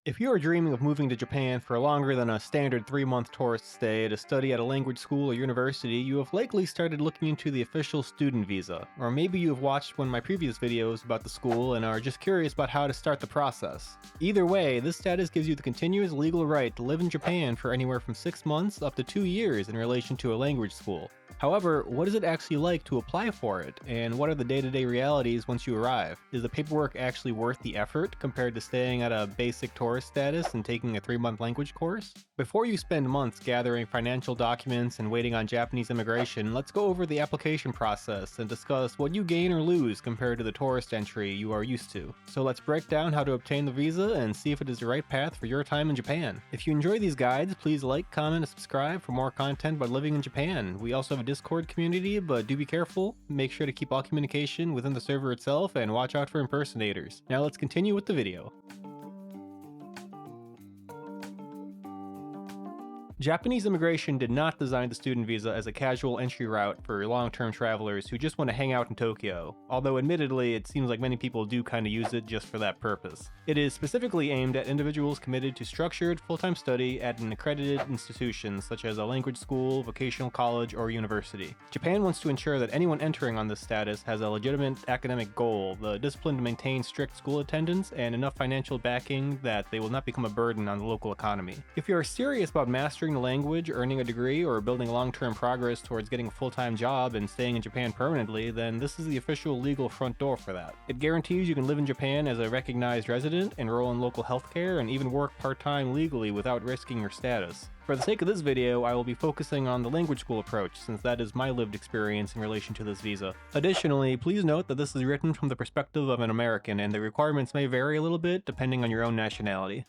If you are dreaming of moving to Japan for longer than a standard 3-month tourist stay to study at a language school or university, you have likely started looking into the official student visa. Or maybe you have watched one of my previous videos about the school and are just curious about how to start the process. Either way, this status gives you the continuous legal right to live in Japan for anywhere from 6 months up to 2 years in relation to a language school. However, what is it actually like to apply for it, and what are the day-to-day realities once you arrive? Is the paperwork actually worth the effort compared to staying at a basic tourist status and taking a 3-month language course? Before you spend months gathering financial documents and waiting on Japanese immigration, let's go over the application process and discuss what you gain or lose compared to the tourist entry you are used to. So let's break down how to obtain the visa and see if it is the right path for your time in Japan. If you enjoy these guides, please like, comment, and subscribe for more content about living in Japan. We also have a Discord community, but do be careful. Make sure to keep all communication within the server itself and watch out for impersonators. Now let's continue with the video. Japanese immigration did not design the student visa as a casual entry route for long-term travelers who just want to hang out in Tokyo, although admittedly it seems like many people do kind of use it just for that purpose. It is specifically aimed at individuals committed to structured, full-time study at an accredited institution such as a language school, vocational college, or university. Japan wants to ensure that anyone entering on this status has a legitimate academic goal, the discipline to maintain strict school attendance, and enough financial backing that they will not become a burden on the local economy. If you are serious about mastering the language, earning a degree, or building long-term progress towards getting a full-time job and staying in Japan permanently, then this is the official legal front door for that. It guarantees you can live in Japan as a recognized resident, enroll in local healthcare, and even work part-time legally without risking your status. For the sake of this video, I will be focusing on the language school approach, since that is my lived experience in relation to this visa. Additionally, please note that this is written from the perspective of an American, and the requirements may vary a little bit depending on your own nationality.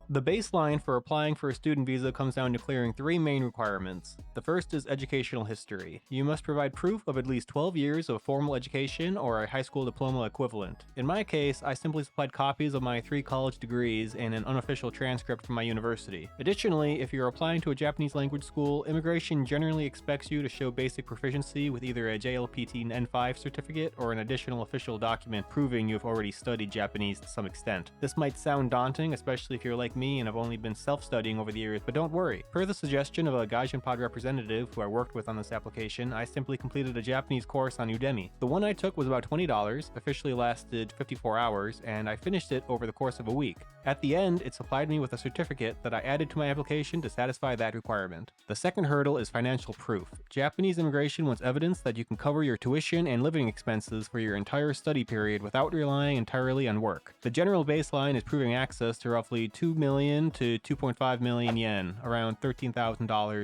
The baseline for applying for a student visa comes down to clearing 3 main requirements. The first is educational history. You must provide proof of at least 12 years of formal education or a high school diploma equivalent. In my case, I simply supplied copies of my 3 college degrees and an unofficial transcript from my university. Additionally, if you're applying to a Japanese language school, immigration generally expects you to show basic proficiency with either a JLPT N5 certificate or an additional official document proving you've already studied Japanese to some extent. This might sound daunting, especially if you're like me and have only been self-studying over the years, but don't worry. Per the suggestion of a GaijinPot representative who I worked with on this application, I simply completed a Japanese course on Udemy. The one I took was about $20, officially lasted 54 hours, and I finished it over the course of a week. At the end, it supplied me with a certificate that I added to my application to satisfy that requirement. The second hurdle is financial proof. Japanese immigration wants evidence that you can cover your tuition and living expenses for your entire study period without relying entirely on work. The general baseline is proving access to roughly 2 million to 2.5 million yen, around $13,000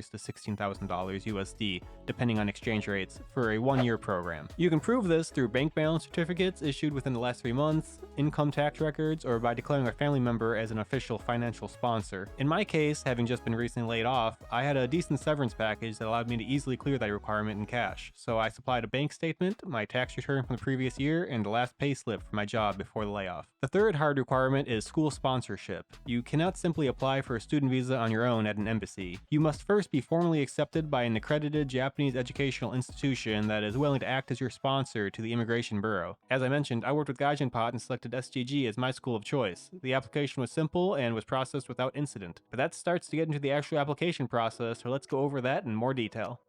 to $16,000 USD, depending on exchange rates, for a 1-year program. You can prove this through bank balance certificates issued within the last 3 months, income tax records, or by declaring a family member as an official financial sponsor. In my case, having just been recently laid off, I had a decent severance package that allowed me to easily clear that requirement in cash, so I supplied a bank statement, my tax return from the previous year, and the last pay slip for my job before the layoff. The third hard requirement is school sponsorship. You cannot simply apply for a student visa on your own at an embassy. You must first be formally accepted by an accredited Japanese educational institution that is willing to act as your sponsor to the Immigration Bureau. As I mentioned, I worked with GaijinPot and selected SGG as my school of choice. The application was simple and was processed without incident. But that starts to get into the actual application process, so let's go over that in more detail.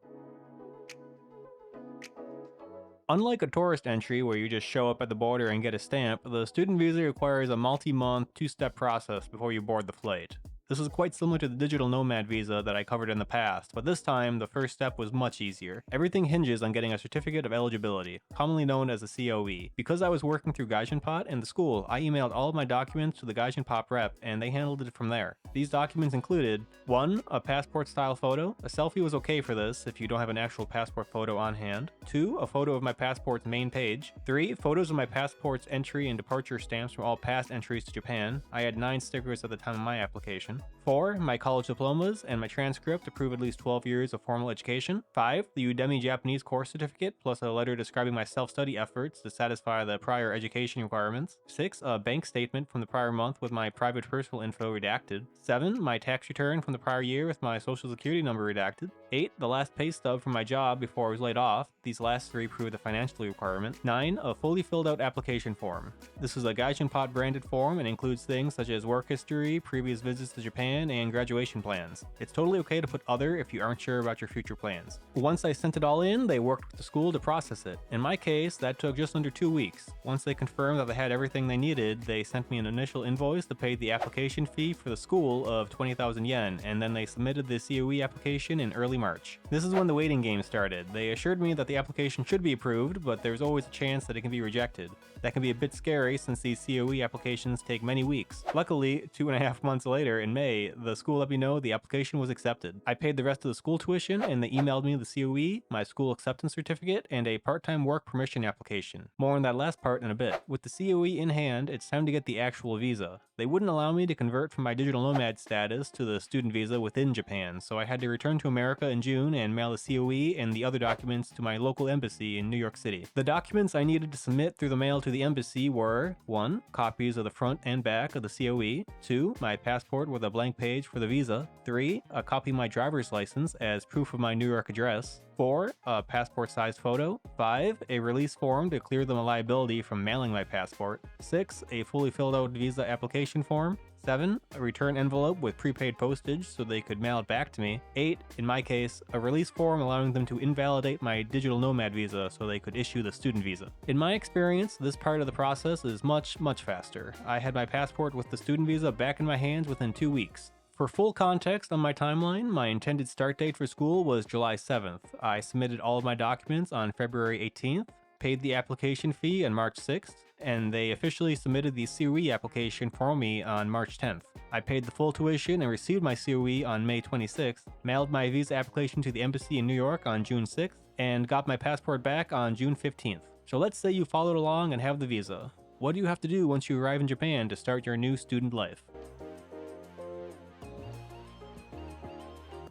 Unlike a tourist entry where you just show up at the border and get a stamp, the student visa requires a multi-month, 2-step process before you board the flight. This is quite similar to the digital nomad visa that I covered in the past, but this time the first step was much easier. Everything hinges on getting a Certificate of Eligibility, commonly known as a COE. Because I was working through GaijinPot and the school, I emailed all of my documents to the GaijinPot rep and they handled it from there. These documents included 1. A passport style photo. A selfie was okay for this if you don't have an actual passport photo on hand. 2. A photo of my passport's main page. 3. Photos of my passport's entry and departure stamps from all past entries to Japan. I had 9 stickers at the time of my application. 4. My college diplomas and my transcript to prove at least 12 years of formal education. 5. The Udemy Japanese course certificate plus a letter describing my self-study efforts to satisfy the prior education requirements. 6. A bank statement from the prior month with my private personal info redacted. 7. My tax return from the prior year with my social security number redacted. 8. The last pay stub from my job before I was laid off. These last 3 prove the financial requirement. 9. A fully filled out application form. This is a GaijinPot branded form and includes things such as work history, previous visits to Japan, and graduation plans. It's totally okay to put other if you aren't sure about your future plans. Once I sent it all in, they worked with the school to process it. In my case, that took just under 2 weeks. Once they confirmed that they had everything they needed, they sent me an initial invoice to pay the application fee for the school of 20,000 yen, and then they submitted the COE application in early March. This is when the waiting game started. They assured me that the application should be approved, but there's always a chance that it can be rejected. That can be a bit scary since these COE applications take many weeks. Luckily, 2.5 months later, in May, the school let me know the application was accepted. I paid the rest of the school tuition and they emailed me the COE, my school acceptance certificate, and a part-time work permission application. More on that last part in a bit. With the COE in hand, it's time to get the actual visa. They wouldn't allow me to convert from my digital nomad status to the student visa within Japan, so I had to return to America in June and mail the COE and the other documents to my local embassy in New York City. The documents I needed to submit through the mail to the embassy were 1. Copies of the front and back of the COE. 2. My passport with a blank page for the visa. 3. A copy of my driver's license as proof of my New York address. 4. A passport-sized photo. 5. A release form to clear them of liability from mailing my passport. 6. A fully filled out visa application form. 7. A return envelope with prepaid postage so they could mail it back to me. 8. In my case, a release form allowing them to invalidate my digital nomad visa so they could issue the student visa. In my experience, this part of the process is much faster. I had my passport with the student visa back in my hands within 2 weeks. For full context on my timeline, my intended start date for school was July 7th. I submitted all of my documents on February 18th, paid the application fee on March 6th, and they officially submitted the COE application for me on March 10th. I paid the full tuition and received my COE on May 26th, mailed my visa application to the embassy in New York on June 6th, and got my passport back on June 15th. So let's say you followed along and have the visa. What do you have to do once you arrive in Japan to start your new student life?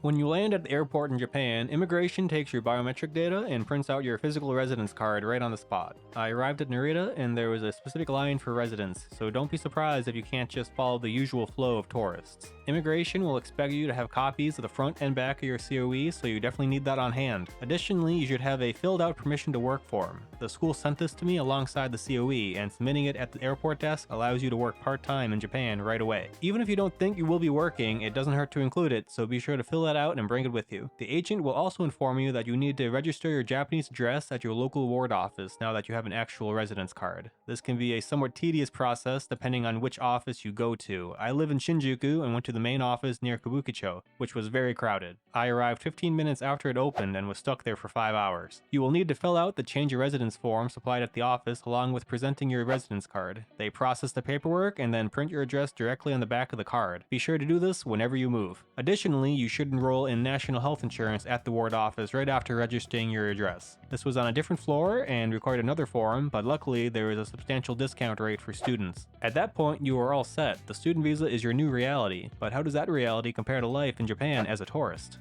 When you land at the airport in Japan, immigration takes your biometric data and prints out your physical residence card right on the spot. I arrived at Narita and there was a specific line for residents, so don't be surprised if you can't just follow the usual flow of tourists. Immigration will expect you to have copies of the front and back of your COE, so you definitely need that on hand. Additionally, you should have a filled out permission to work form. The school sent this to me alongside the COE, and submitting it at the airport desk allows you to work part-time in Japan right away. Even if you don't think you will be working, it doesn't hurt to include it, so be sure to fill that out and bring it with you. The agent will also inform you that you need to register your Japanese address at your local ward office now that you have an actual residence card. This can be a somewhat tedious process depending on which office you go to. I live in Shinjuku and went to the main office near Kabukicho, which was very crowded. I arrived 15 minutes after it opened and was stuck there for 5 hours. You will need to fill out the change of residence form supplied at the office along with presenting your residence card. They process the paperwork and then print your address directly on the back of the card. Be sure to do this whenever you move. Additionally, you should enroll in national health insurance at the ward office right after registering your address. This was on a different floor and required another form, but luckily there was a substantial discount rate for students. At that point, you are all set. The student visa is your new reality, but how does that reality compare to life in Japan as a tourist?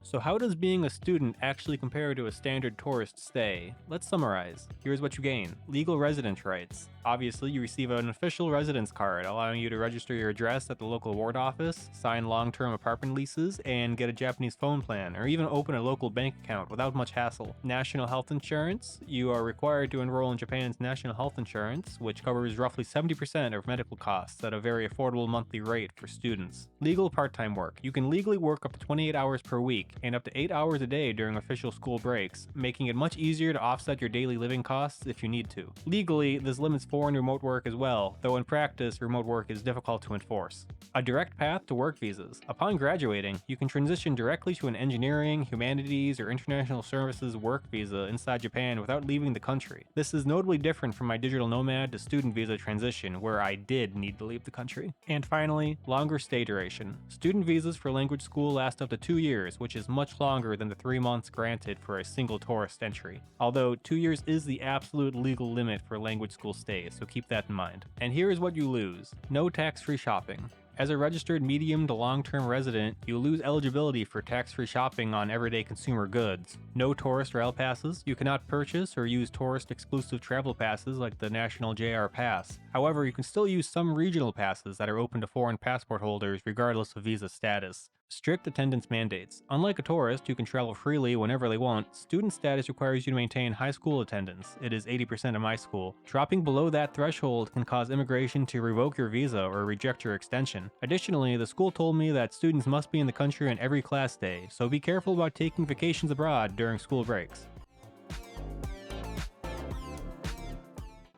So how does being a student actually compare to a standard tourist stay? Let's summarize. Here's what you gain. Legal residence rights. Obviously, you receive an official residence card allowing you to register your address at the local ward office, sign long-term apartment leases, and get a Japanese phone plan, or even open a local bank account without much hassle. National health insurance. You are required to enroll in Japan's national health insurance, which covers roughly 70% of medical costs at a very affordable monthly rate for students. Legal part-time work. You can legally work up to 28 hours per week, and up to 8 hours a day during official school breaks, making it much easier to offset your daily living costs if you need to. Legally, this limits foreign remote work as well, though in practice, remote work is difficult to enforce. A direct path to work visas. Upon graduating, you can transition directly to an engineering, humanities, or international services work visa inside Japan without leaving the country. This is notably different from my digital nomad to student visa transition, where I did need to leave the country. And finally, longer stay duration. Student visas for language school last up to 2 years, which is much longer than the 3 months granted for a single tourist entry. Although 2 years is the absolute legal limit for language school stays, so keep that in mind. And here is what you lose: no tax-free shopping. As a registered medium to long-term resident, you lose eligibility for tax-free shopping on everyday consumer goods. No tourist rail passes. You cannot purchase or use tourist-exclusive travel passes like the National JR Pass. However, you can still use some regional passes that are open to foreign passport holders regardless of visa status. Strict attendance mandates. Unlike a tourist who can travel freely whenever they want, student status requires you to maintain high school attendance. It is 80% in my school. Dropping below that threshold can cause immigration to revoke your visa or reject your extension. Additionally, the school told me that students must be in the country on every class day, so be careful about taking vacations abroad during school breaks.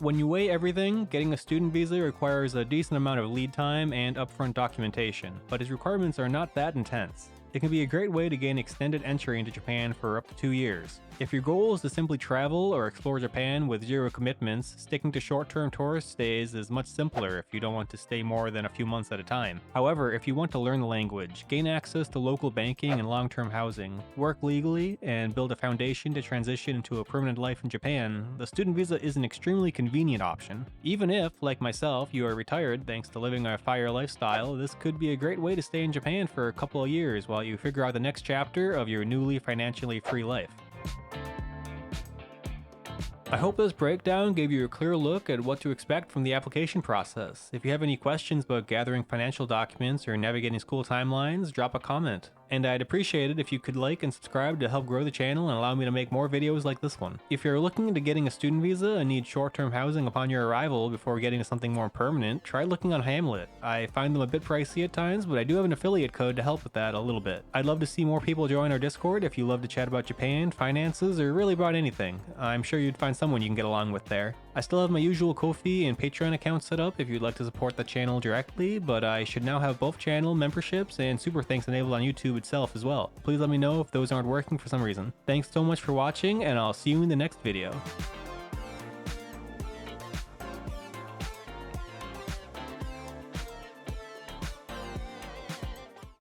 When you weigh everything, getting a student visa requires a decent amount of lead time and upfront documentation, but its requirements are not that intense. It can be a great way to gain extended entry into Japan for up to 2 years. If your goal is to simply travel or explore Japan with zero commitments, sticking to short-term tourist stays is much simpler if you don't want to stay more than a few months at a time. However, if you want to learn the language, gain access to local banking and long-term housing, work legally, and build a foundation to transition into a permanent life in Japan, the student visa is an extremely convenient option. Even if, like myself, you are retired thanks to living a FIRE lifestyle, this could be a great way to stay in Japan for a couple of years while you figure out the next chapter of your newly financially free life. I hope this breakdown gave you a clear look at what to expect from the application process. If you have any questions about gathering financial documents or navigating school timelines, drop a comment. And I'd appreciate it if you could like and subscribe to help grow the channel and allow me to make more videos like this one. If you're looking into getting a student visa and need short-term housing upon your arrival before getting to something more permanent, try looking on Hmlet. I find them a bit pricey at times, but I do have an affiliate code to help with that a little bit. I'd love to see more people join our Discord if you love to chat about Japan, finances, or really about anything. I'm sure you'd find someone you can get along with there. I still have my usual Ko-fi and Patron accounts set up if you'd like to support the channel directly, but I should now have both channel memberships and super thanks enabled on YouTube itself as well. Please let me know if those aren't working for some reason. Thanks so much for watching, and I'll see you in the next video.